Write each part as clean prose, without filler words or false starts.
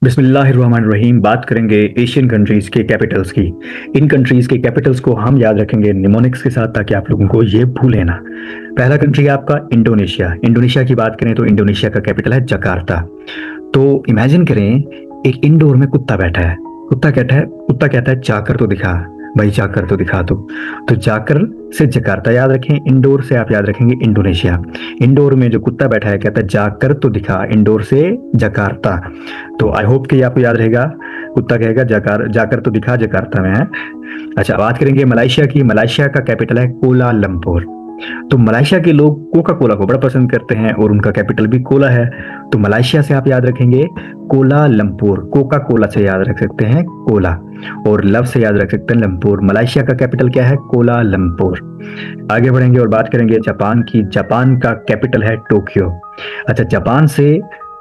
बिस्मिल्लाहिर्रहमानिर्रहीम। बात करेंगे एशियन कंट्रीज के कैपिटल्स की। इन कंट्रीज के कैपिटल्स को हम याद रखेंगे निमोनिक्स के साथ, ताकि आप लोगों को ये भूले ना। पहला कंट्री है आपका इंडोनेशिया। इंडोनेशिया की बात करें तो इंडोनेशिया का कैपिटल है जकार्ता। तो इमेजिन करें, एक इंडोर में कुत्ता बैठा है। कुत्ता कहता है जाकर तो दिखा भाई, जाकर तो दिखा। तो जाकर से जकार्ता याद रखें, इंडोर से आप याद रखेंगे इंडोनेशिया। इंडोर में जो कुत्ता बैठा है कहता है जाकर तो दिखा, इंडोर से जकार्ता। तो आई होप कि आपको याद रहेगा। कुत्ता कहेगा जाकर तो दिखा, जकार्ता में है। अच्छा, बात करेंगे मलेशिया की। मलेशिया का कैपिटल है कोलालंपुर। तो मलेशिया के लोग कोका कोला को बड़ा पसंद करते हैं और उनका कैपिटल भी कोला है। तो मलेशिया से आप याद रखेंगे कोलालंपुर। कोका कोला से याद रख सकते हैं कोला, और लव से याद रख सकते हैं लंपुर। मलेशिया का कैपिटल क्या है? कोलालंपुर। आगे बढ़ेंगे और बात करेंगे जापान की। जापान का कैपिटल है टोक्यो। अच्छा, जापान से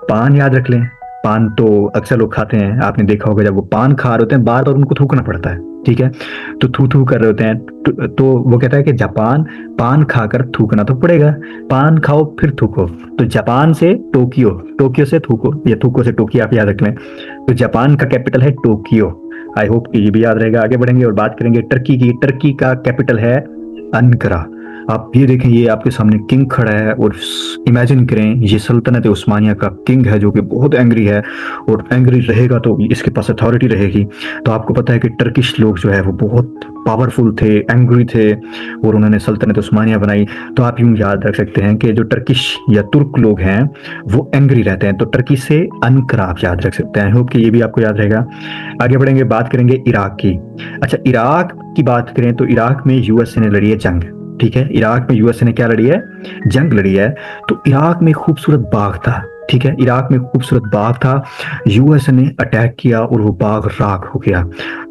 पान याद रख लें। पान तो अक्सर लोग खाते हैं, आपने देखा होगा। जब वो पान खा रहे होते हैं बार बार उनको थूकना पड़ता है, ठीक है। तो थू थू कर रहे होते हैं, तो वो कहता है कि जापान पान खाकर थूकना तो पड़ेगा, पान खाओ फिर थूको। तो जापान से टोक्यो, टोक्यो से थूको, या थूको से टोक्यो, आप याद रख लें। तो जापान का कैपिटल है टोक्यो। आई होप ये भी याद रहेगा। आगे बढ़ेंगे और बात करेंगे टर्की की। टर्की का कैपिटल है अंकारा। आप ये देखें, ये आपके सामने किंग खड़ा है, और इमेजिन करें ये सल्तनत उस्मानिया का किंग है, जो कि बहुत एंग्री है, और एंग्री रहेगा तो इसके पास अथॉरिटी रहेगी। तो आपको पता है कि टर्किश लोग जो है वो बहुत पावरफुल थे, एंग्री थे, और उन्होंने सल्तनत उस्मानिया बनाई। तो आप यूं याद रख सकते हैं कि जो टर्किश या तुर्क लोग हैं वो एंग्री रहते हैं। तो टर्की से अनकरा आप याद रख सकते हैं। होप कि ये भी आपको याद रहेगा। आगे बढ़ेंगे, बात करेंगे इराक की। अच्छा, इराक की बात करें तो इराक में यूएसए ने लड़ी है जंग, ठीक है। इराक में यूएसए ने क्या लड़ी है? जंग लड़ी है। तो इराक में खूबसूरत बाग था, ठीक है। इराक में खूबसूरत बाग था, यूएसए ने अटैक किया और वो बाग राख हो गया।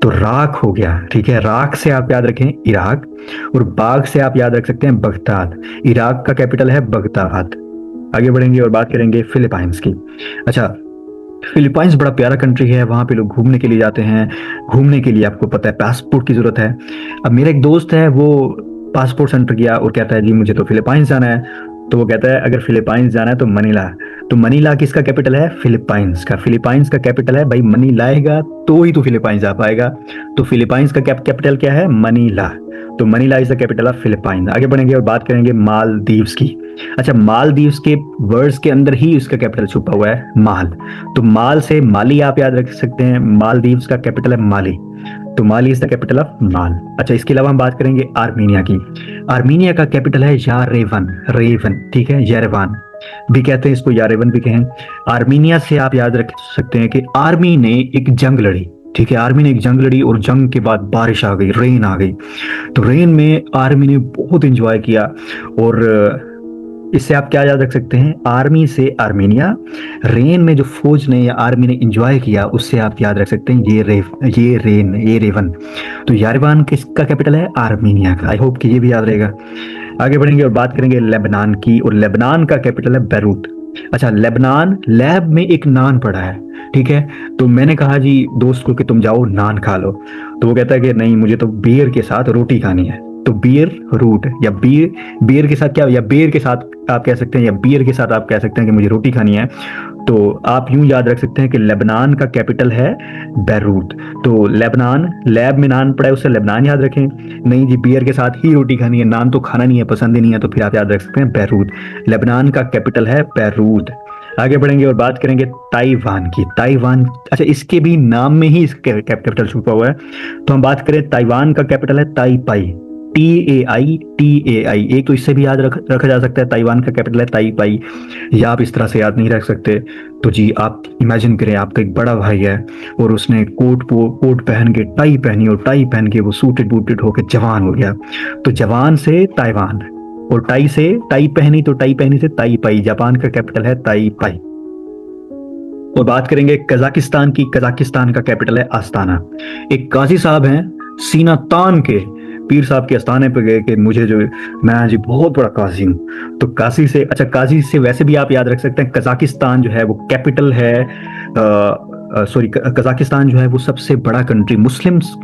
तो राख हो गया, ठीक है। राख से आप याद रखें इराक, और बाग से आप याद रख सकते हैं बगदाद। इराक का कैपिटल है बगदाद। आगे बढ़ेंगे और बात करेंगे फिलीपाइंस की। अच्छा, फिलीपाइंस बड़ा प्यारा कंट्री है, वहां पे लोग घूमने के लिए जाते हैं। घूमने के लिए आपको पता है पासपोर्ट की जरूरत है। अब मेरा एक दोस्त है, वो पासपोर्ट सेंटर गया और कहता है जी मुझे तो फिलीपाइंस जाना है। तो वो कहता है अगर फिलीपाइंस जाना है तो मनीला। तो मनीला किसका कैपिटल है? फिलीपाइंस का। फिलीपाइंस का कैपिटल है भाई, मनी लाएगा तो ही तो फिलीपाइंस जा पाएगा। तो फिलीपाइंस का कैपिटल क्या है? मनीला। तो Manila is the capital of Philippines. आगे बढ़ेंगे और बात करेंगे मालदीव्स की। अच्छा, मालदीव्स के वर्ड्स के अंदर ही उसका कैपिटल छुपा हुआ है, माल। तो माल से माली आप याद रख सकते हैं। मालदीव्स का कैपिटल है माली। तो माली इज द कैपिटल ऑफ माल। अच्छा, इसके अलावा हम बात करेंगे आर्मीनिया की। आर्मीनिया का कैपिटल है यारेवन, रेवन, ठीक है। येरेवान भी कहते हैं इसको, यारेवन भी कहें। आर्मीनिया से आप याद रख सकते हैं कि आर्मी ने एक जंग लड़ी, ठीक है। आर्मी ने एक जंग लड़ी और जंग के बाद बारिश आ गई, रेन आ गई। तो रेन में आर्मी ने बहुत एंजॉय किया, और इससे आप क्या याद रख सकते हैं? आर्मी से आर्मीनिया। रेन में जो फौज ने या आर्मी ने एंजॉय किया, उससे आप याद रख सकते हैं ये रेवन। तो यारेवान किसका कैपिटल है? आर्मीनिया का। आई होप कि ये भी याद रहेगा। आगे बढ़ेंगे और बात करेंगे लेबनान की, और लेबनान का कैपिटल है बैरूत। अच्छा, लेबनान, लैब में एक नान पड़ा है, ठीक है। तो मैंने कहा जी दोस्त को कि तुम जाओ नान खा लो। तो वो कहता है कि नहीं, मुझे तो बियर के साथ रोटी खानी है। तो बियर रूट, या बियर के साथ क्या, या बियर के साथ आप कह सकते हैं, या बियर के साथ आप कह सकते हैं कि मुझे रोटी खानी है। तो आप यूं याद रख सकते हैं कि लेबनान का कैपिटल है बैरूत। तो लेबनान, लैब में नान पड़ा है, उससे लेबनान याद रखें। नहीं जी, बियर के साथ ही रोटी खानी है, नान तो खाना नहीं है, पसंद ही नहीं है, तो फिर आप याद रख सकते हैं बैरूत। लेबनान का कैपिटल है बैरूत। आगे बढ़ेंगे और बात करेंगे ताइवान की। ताइवान, अच्छा, इसके भी नाम में ही इसका कैपिटल छुपा हुआ है। तो हम बात करें, ताइवान का कैपिटल है ताइपाई। टी ए आई। एक तो इससे भी याद रखा जा सकता है, ताइवान का कैपिटल है ताइपाई। या आप इस तरह से याद नहीं रख सकते तो जी आप इमेजिन करें, आपका एक बड़ा भाई है और उसने कोट पहन के, टाई पहनी, और टाई पहन के वो सूटेड बूटेड होकर जवान हो गया। तो जवान से ताइवान, और टाई से टाई पहनी, तो टाई पहनी से ताइपाई। जापान का कैपिटल है ताइपाई। और बात करेंगे कजाकिस्तान की। कजाकिस्तान का कैपिटल है आस्ताना। एक काजी साहब हैं सीना तान के पीर साहब के आस्थाने पे गए कि मुझे जो, मैं जी बहुत बड़ा काजी हूँ। तो काजी से, अच्छा, काजी से वैसे भी आप याद रख सकते हैं कजाकिस्तान जो है वो कैपिटल है, सॉरी, कजाकिस्तान जो है वो सबसे बड़ा कंट्री, मुस्लिम्स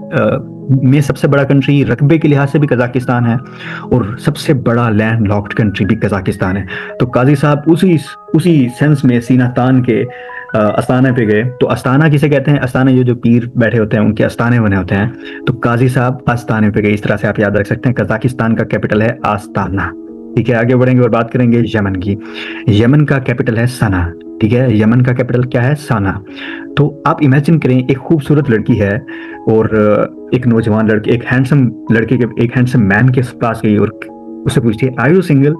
में सबसे बड़ा कंट्री, रकबे के लिहाज से भी कजाकिस्तान है, और सबसे बड़ा लैंड लॉक्ड कंट्री भी कजाकिस्तान है। तो काजी साहब उसी उसी सेंस में सीना तान के अस्ताना पे गए, तो अस्ताना किसे कहते हैं? अस्ताना ये जो पीर बैठे होते हैं उनके अस्ताने बने होते हैं, तो काजी साहब अस्ताने पे गए। इस तरह से आप याद रख सकते हैं। कजाकिस्तान का कैपिटल है आस्ताना। ठीक है, आगे बढ़ेंगे और बात करेंगे यमन की। यमन का कैपिटल है सना। ठीक है, यमन का कैपिटल क्या है? सना। तो आप इमेजिन करें, एक खूबसूरत लड़की है और एक नौजवान लड़के, एक हैंडसम लड़के के, एक हैंडसम मैन के पास गई और उससे पूछती है, आर यू सिंगल?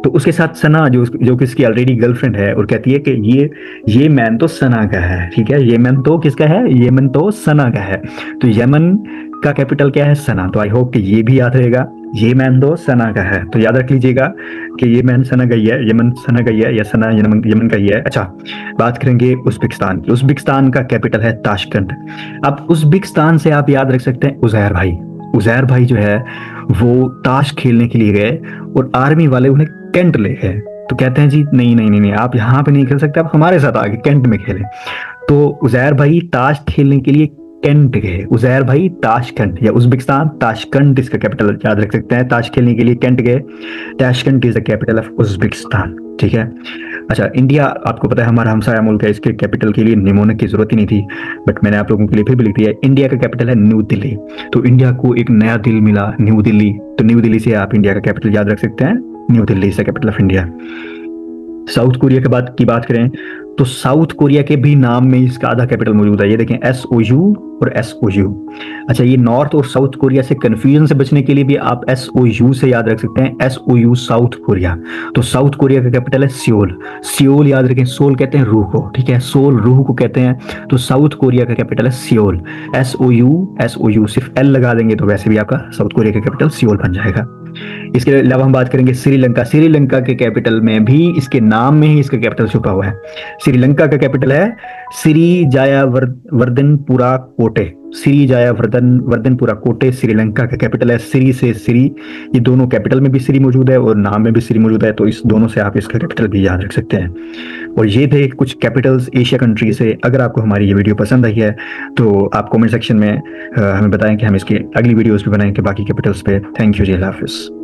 तो उसके साथ सना जो कि इसकी ऑलरेडी गर्लफ्रेंड है, और कहती है कि ये मैन तो सना का है। ठीक है, ये मैन तो किसका है? यमन तो सना का है। तो यमन का कैपिटल क्या है? सना। तो आई होप कि ये भी याद रहेगा, ये मैन तो सना का है। तो याद रख लीजिएगा कि ये मैन सना का ही है, यमन सना का ही है, या सना यमन का ही है। अच्छा, बात करेंगे उज्बेकिस्तान की। उज्बेकिस्तान का कैपिटल है ताशकंद। अब उज्बेकिस्तान से आप याद रख सकते हैं उजैर भाई। उजैर भाई जो है वो ताश खेलने के लिए गए और आर्मी वाले उन्हें कैंट ले गए। तो कहते हैं जी नहीं नहीं नहीं नहीं, आप यहाँ पे नहीं खेल सकते, आप हमारे साथ आगे कैंट में खेलें। तो उजैर भाई ताश खेलने के लिए कैंट गए। उजैर भाई ताशकंद, या उज्बेकिस्तान ताशकंद इसका कैपिटल याद रख सकते हैं। ताश खेलने के लिए कैंट गए। Tashkent is the capital of Uzbekistan. ठीक है। अच्छा, इंडिया आपको पता है हमारा हमसाया मुल्क है, इसके कैपिटल के लिए निमोनिक की जरूरत ही नहीं थी, बट मैंने आप लोगों के लिए फिर भी लिख दिया। इंडिया का कैपिटल है न्यू दिल्ली। तो इंडिया को एक नया दिल मिला, न्यू दिल्ली। तो न्यू दिल्ली से आप इंडिया का कैपिटल याद रख सकते हैं, new Delhi is the capital of India. South Korea की बात करें तो साउथ कोरिया के भी नाम में इसका आधा कैपिटल मौजूद है। ये देखें, SOU और SOU। अच्छा, ये नॉर्थ और साउथ कोरिया से कंफ्यूजन से बचने के लिए भी आप SOU से याद रख सकते हैं, SOU साउथ कोरिया। तो साउथ कोरिया का कैपिटल है सियोल। सियोल याद रखें, सोल कहते हैं रूह को। ठीक है, सोल रूह को कहते हैं। तो साउथ कोरिया का कैपिटल है सियोल। SOU सिर्फ L लगा देंगे तो वैसे भी आपका साउथ कोरिया का कैपिटल सियोल बन जाएगा। इसके अलावा हम बात करेंगे श्रीलंका। श्रीलंका के कैपिटल में भी इसके नाम में ही इसका कैपिटल छुपा हुआ है। श्रीलंका का कैपिटल है श्री जायावर्धनपुरा कोटे। श्री जायावर्धनपुरा कोटे श्रीलंका का कैपिटल है। श्री से श्री, ये दोनों कैपिटल में भी श्री मौजूद है और नाम में भी श्री मौजूद है, तो इस दोनों से आप इसका कैपिटल भी याद रख सकते हैं। और ये थे कुछ कैपिटल्स एशिया कंट्री से। अगर आपको हमारी ये वीडियो पसंद आई है तो आप कमेंट सेक्शन में हमें बताएं कि हम इसकी अगली वीडियोस भी बनाएंगे बाकी कैपिटल्स पे। थैंक यू जी, अल्लाह हाफिज़।